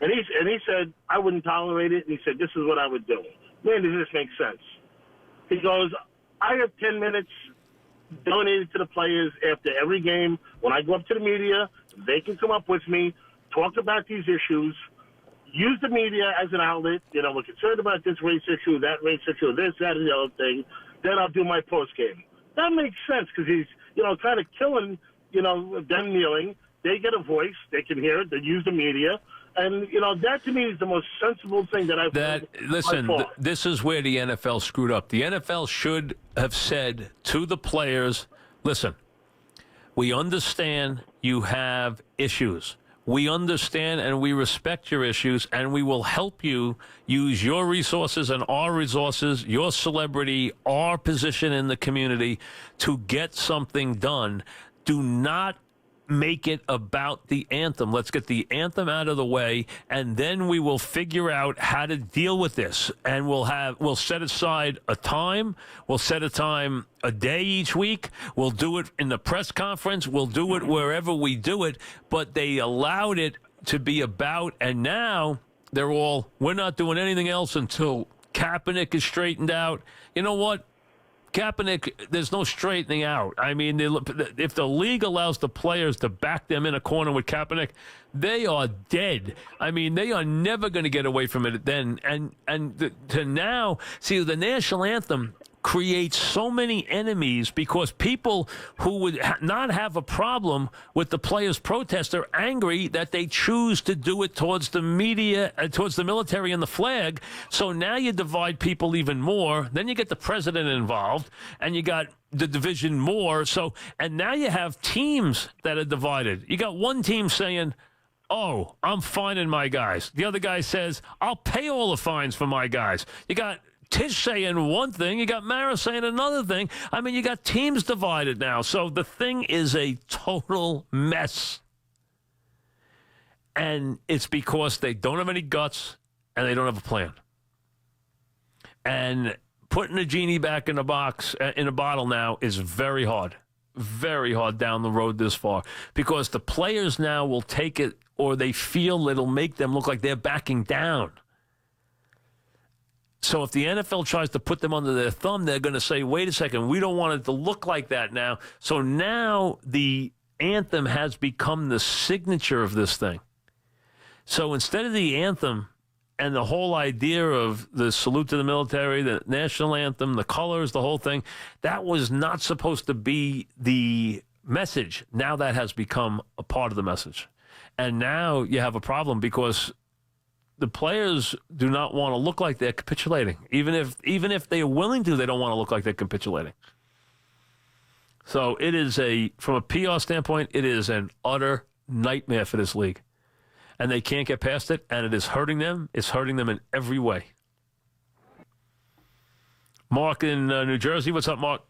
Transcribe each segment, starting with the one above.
And he said, I wouldn't tolerate it. And he said, this is what I would do. Man, does this make sense? He goes, I have 10 minutes donated to the players after every game. When I go up to the media, they can come up with me, talk about these issues, use the media as an outlet. You know, we're concerned about this race issue, that race issue, this, that, and the other thing. Then I'll do my post game. That makes sense because he's, you know, kind of killing, you know, them kneeling. They get a voice. They can hear it. They use the media. And, you know, that to me is the most sensible thing that I've heard. Listen, this is where the NFL screwed up. The NFL should have said to the players, listen, we understand you have issues. We understand and we respect your issues, and we will help you use your resources and our resources, your celebrity, our position in the community to get something done. Do not make it about the anthem. Let's get the anthem out of the way, and then we will figure out how to deal with this. And we'll set aside a time. We'll set a time a day each week. We'll do it in the press conference. We'll do it wherever we do it. But they allowed it to be about, and now we're not doing anything else until Kaepernick is straightened out. You know what? Kaepernick, there's no straightening out. I mean, if the league allows the players to back them in a corner with Kaepernick, they are dead. I mean, they are never going to get away from it then. To now, see, the national anthem creates so many enemies because people who would not have a problem with the players' protest are angry that they choose to do it towards the media, towards the military and the flag. So now you divide people even more. Then you get the president involved, and you got the division more. So, and now you have teams that are divided. You got one team saying, oh, I'm fining my guys. The other guy says, I'll pay all the fines for my guys. You got Tish saying one thing, you got Mara saying another thing. I mean, you got teams divided now. So the thing is a total mess. And it's because they don't have any guts and they don't have a plan. And putting a genie back in a box, in a bottle now is very hard down the road this far, because the players now will take it, or they feel it'll make them look like they're backing down. So if the NFL tries to put them under their thumb, they're going to say, wait a second, we don't want it to look like that now. So now the anthem has become the signature of this thing. So instead of the anthem and the whole idea of the salute to the military, the national anthem, the colors, the whole thing, that was not supposed to be the message. Now that has become a part of the message. And now you have a problem because the players do not want to look like they're capitulating. Even if they are willing to, they don't want to look like they're capitulating. So it is from a PR standpoint, it is an utter nightmare for this league. And they can't get past it, and it is hurting them. It's hurting them in every way. Mark in New Jersey. What's up, Mark?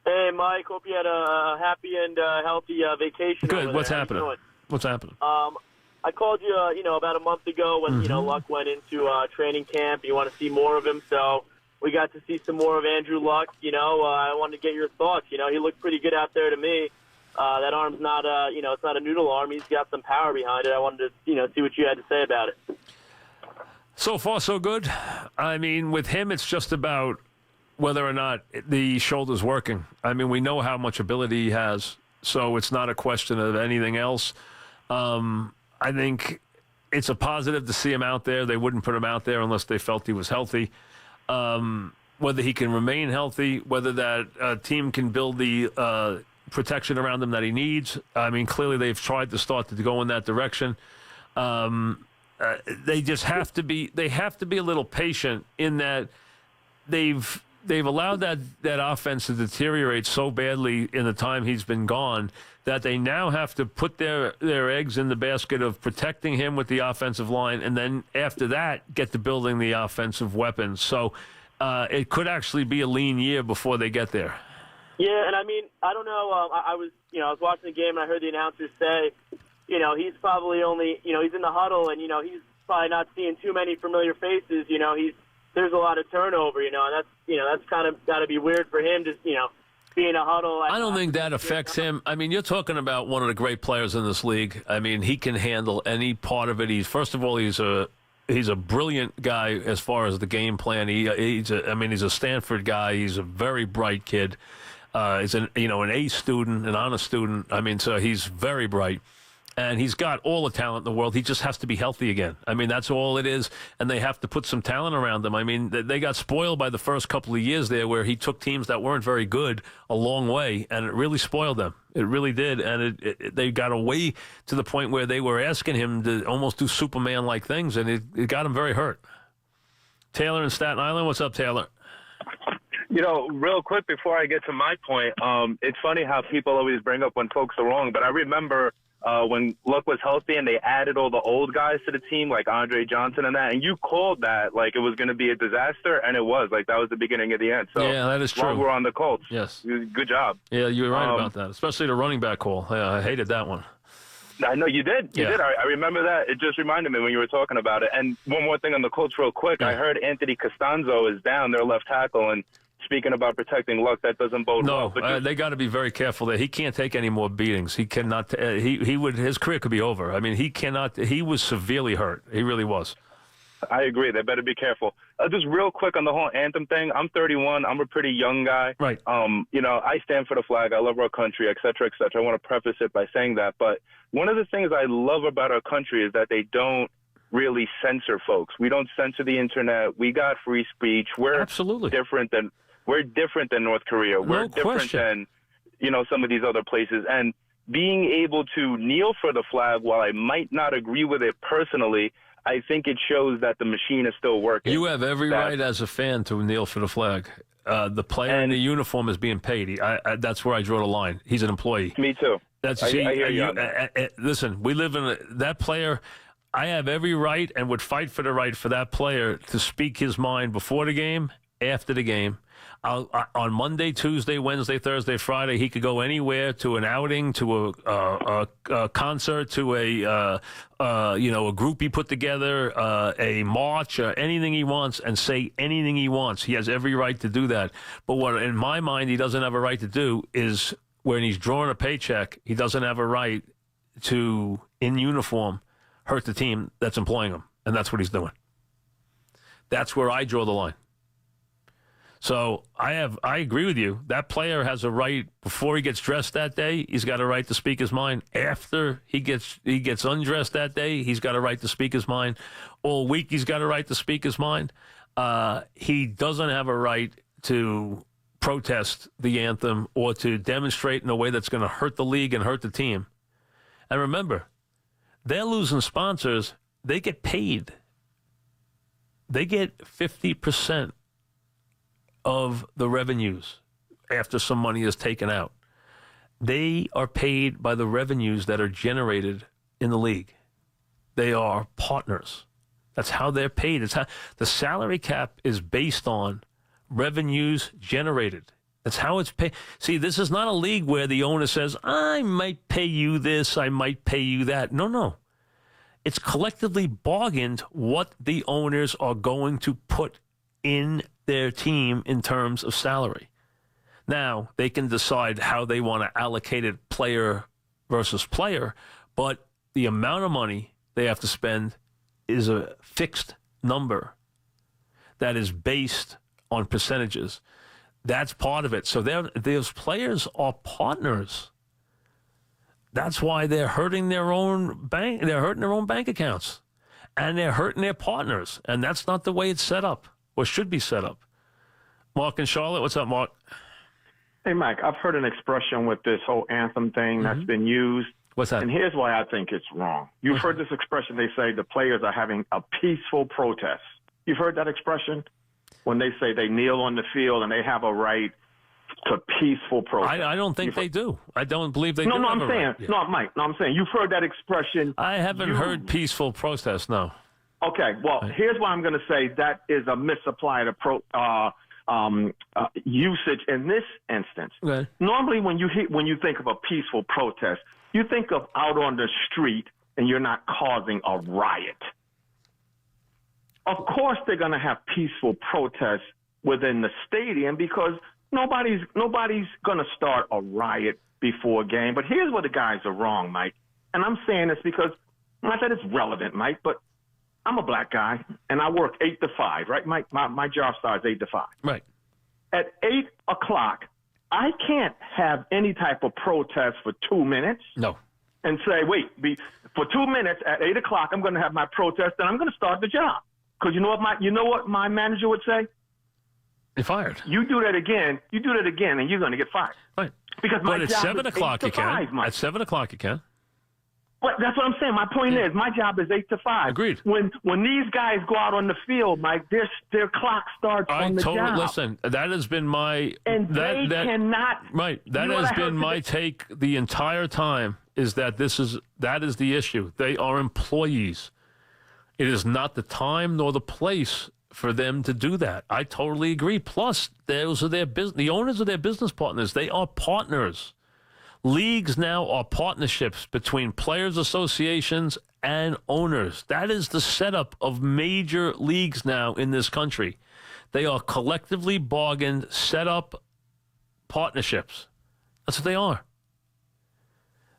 Hey, Mike. Hope you had a happy and healthy vacation. Good. What's happening? What's happening? I called you, about a month ago when, Luck went into training camp. You want to see more of him, so we got to see some more of Andrew Luck. I wanted to get your thoughts. He looked pretty good out there to me. That arm's not, it's not a noodle arm. He's got some power behind it. I wanted to, see what you had to say about it. So far, so good. I mean, with him, it's just about whether or not the shoulder's working. I mean, we know how much ability he has, so it's not a question of anything else. I think it's a positive to see him out there. They wouldn't put him out there unless they felt he was healthy. Whether he can remain healthy, whether that team can build the protection around him that he needs. I mean, clearly they've tried to start to go in that direction. They just have to be. They have to be a little patient in that they've allowed that offense to deteriorate so badly in the time he's been gone that they now have to put their eggs in the basket of protecting him with the offensive line, and then after that get to building the offensive weapons. So it could actually be a lean year before they get there. Yeah, and I mean, I don't know. I was watching the game and I heard the announcers say, he's probably only, he's in the huddle and he's probably not seeing too many familiar faces. There's a lot of turnover, and that's kind of got to be weird for him to be in a huddle. I don't think that affects him. I mean, you're talking about one of the great players in this league. I mean, he can handle any part of it. First of all, he's a brilliant guy as far as the game plan. He's a Stanford guy. He's a very bright kid. He's an A student, an honor student. I mean, so he's very bright. And he's got all the talent in the world. He just has to be healthy again. I mean, that's all it is. And they have to put some talent around him. I mean, they got spoiled by the first couple of years there where he took teams that weren't very good a long way, and it really spoiled them. It really did. And they got away to the point where they were asking him to almost do Superman-like things, and it got him very hurt. Taylor in Staten Island. What's up, Taylor? Real quick before I get to my point, it's funny how people always bring up when folks are wrong, but I remember when Luck was healthy and they added all the old guys to the team, like Andre Johnson and that, and you called that like it was going to be a disaster, and it was. Like, that was the beginning of the end. So yeah, that is true. While we're on the Colts. Yes. Good job. Yeah, you were right about that, especially the running back call. Yeah, I hated that one. I know you did. You did. I remember that. It just reminded me when you were talking about it. And one more thing on the Colts real quick. Yeah. I heard Anthony Costanzo is down, their left tackle, and speaking about protecting Luck, that doesn't bode well. No, they got to be very careful there. He can't take any more beatings. He cannot. His career could be over. I mean, he cannot. He was severely hurt. He really was. I agree. They better be careful. Just real quick on the whole anthem thing. I'm 31. I'm a pretty young guy. Right. I stand for the flag. I love our country, et cetera, et cetera. I want to preface it by saying that. But one of the things I love about our country is that they don't really censor folks. We don't censor the internet. We got free speech. We're absolutely different than North Korea. We're different than, some of these other places. And being able to kneel for the flag, while I might not agree with it personally, I think it shows that the machine is still working. You have every right as a fan to kneel for the flag. The player in the uniform is being paid. That's where I draw the line. He's an employee. Me too. I hear you on that. Listen, we live in that player. I have every right and would fight for the right for that player to speak his mind before the game, after the game. On Monday, Tuesday, Wednesday, Thursday, Friday, he could go anywhere, to an outing, to a concert, to a group he put together, a march, anything he wants, and say anything he wants. He has every right to do that. But what, in my mind, he doesn't have a right to do is when he's drawing a paycheck, he doesn't have a right to, in uniform, hurt the team that's employing him. And that's what he's doing. That's where I draw the line. So I agree with you. That player has a right before he gets dressed that day. He's got a right to speak his mind. After he gets undressed that day, he's got a right to speak his mind. All week he's got a right to speak his mind. He doesn't have a right to protest the anthem or to demonstrate in a way that's going to hurt the league and hurt the team. And remember, they're losing sponsors. They get paid. They get 50% of the revenues after some money is taken out. They are paid by the revenues that are generated in the league. They are partners. That's how they're paid. It's how the salary cap is based on revenues generated. That's how it's paid. See, this is not a league where the owner says, I might pay you this, I might pay you that. No. It's collectively bargained what the owners are going to put in their team in terms of salary. Now, they can decide how they want to allocate it player versus player, but the amount of money they have to spend is a fixed number that is based on percentages. That's part of it. So those players are partners. That's why they're hurting their own bank. They're hurting their own bank accounts, and they're hurting their partners. And that's not the way it's set up, or should be set up. Mark and Charlotte, what's up, Mark? Hey, Mike, I've heard an expression with this whole anthem thing that's been used. What's that? And here's why I think it's wrong. You've heard this expression. They say the players are having a peaceful protest. You've heard that expression? When they say they kneel on the field and they have a right to peaceful protest. I don't think they do. I don't believe they do. No, I'm saying. Right. Yeah. No, Mike. No, I'm saying. You've heard that expression. I haven't heard peaceful protest, no. Okay. Well, here's why I'm going to say that is a misapplied usage in this instance. Okay. Normally, when you think of a peaceful protest, you think of out on the street and you're not causing a riot. Of course, they're going to have peaceful protests within the stadium because Nobody's going to start a riot before a game. But here's where the guys are wrong, Mike. And I'm saying this because not that it's relevant, Mike, but I'm a black guy and I work 8 to 5, right, Mike? My job starts 8 to 5. Right. At 8 o'clock, I can't have any type of protest for 2 minutes. No. And say, for 2 minutes at 8 o'clock, I'm going to have my protest and I'm going to start the job. Because you know what my manager would say? You're fired. You do that again, and you're going to get fired. Right. Because but at 7 o'clock you can. At 7 o'clock you can. But that's what I'm saying. My point is, my job is 8 to 5. Agreed. When these guys go out on the field, Mike, their clock starts on the job. Listen, that has been my they cannot. Right. That has been my take the entire time. Is that that is the issue? They are employees. It is not the time nor the place for them to do that. I totally agree. Plus, those are the owners of their business partners. They are partners. Leagues now are partnerships between players' associations and owners. That is the setup of major leagues now in this country. They are collectively bargained, set up partnerships. That's what they are.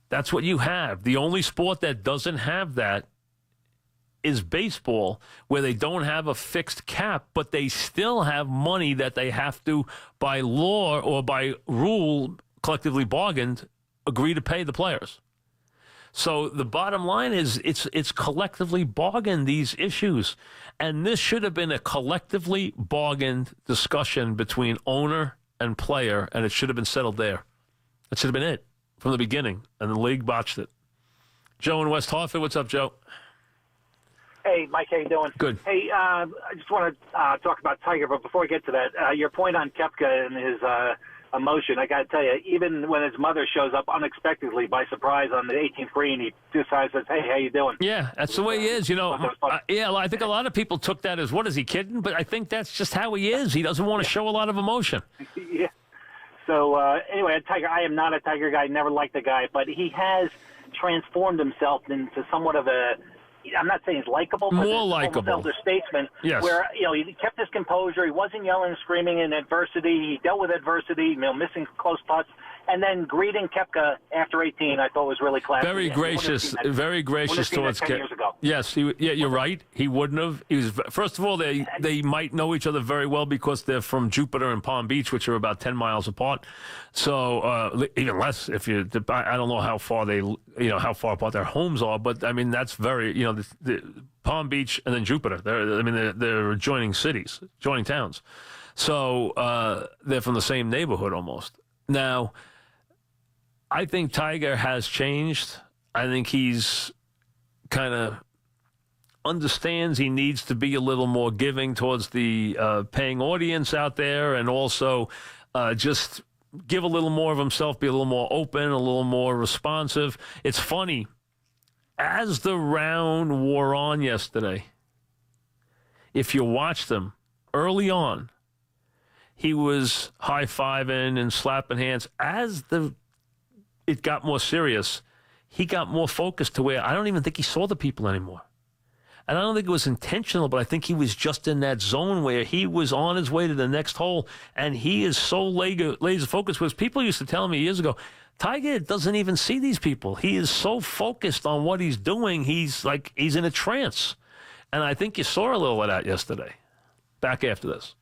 That's what you have. The only sport that doesn't have that is baseball, where they don't have a fixed cap, but they still have money that they have to, by law or by rule, collectively bargained, agree to pay the players. So the bottom line is it's collectively bargained, these issues. And this should have been a collectively bargained discussion between owner and player, and it should have been settled there. That should have been it from the beginning, and the league botched it. Joe in West Hartford, what's up, Joe? Hey, Mike, how you doing? Good. Hey, I just want to talk about Tiger, but before we get to that, your point on Koepka and his emotion, I got to tell you, even when his mother shows up unexpectedly by surprise on the 18th green, he decides, says, hey, how you doing? Yeah, that's the way he is. You know, I think a lot of people took that as, what, is he kidding? But I think that's just how he is. He doesn't want to show a lot of emotion. Yeah. So, anyway, Tiger, I am not a Tiger guy, never liked the guy, but he has transformed himself into somewhat of a, I'm not saying he's likable, but more likable, elder statesman. Yes. Where he kept his composure. He wasn't yelling and screaming in adversity. He dealt with adversity, missing close putts, and then greeting Koepka after 18. I thought was really classy. Very gracious towards Koepka. Yes, you're right. He wouldn't have. He was, first of all, they might know each other very well because they're from Jupiter and Palm Beach, which are about 10 miles apart. So even less if you. I don't know how far how far apart their homes are, but I mean that's very the Palm Beach and then Jupiter. They're adjoining cities, adjoining towns. So they're from the same neighborhood almost. Now, I think Tiger has changed. I think he's kind of understands he needs to be a little more giving towards the paying audience out there, and also just give a little more of himself, be a little more open, a little more responsive. It's funny, as the round wore on yesterday, if you watched him early on, he was high-fiving and slapping hands. As it got more serious, he got more focused to where I don't even think he saw the people anymore. And I don't think it was intentional, but I think he was just in that zone where he was on his way to the next hole, and he is so laser-focused. Because people used to tell me years ago, Tiger doesn't even see these people. He is so focused on what he's doing, he's in a trance. And I think you saw a little of that yesterday. Back after this.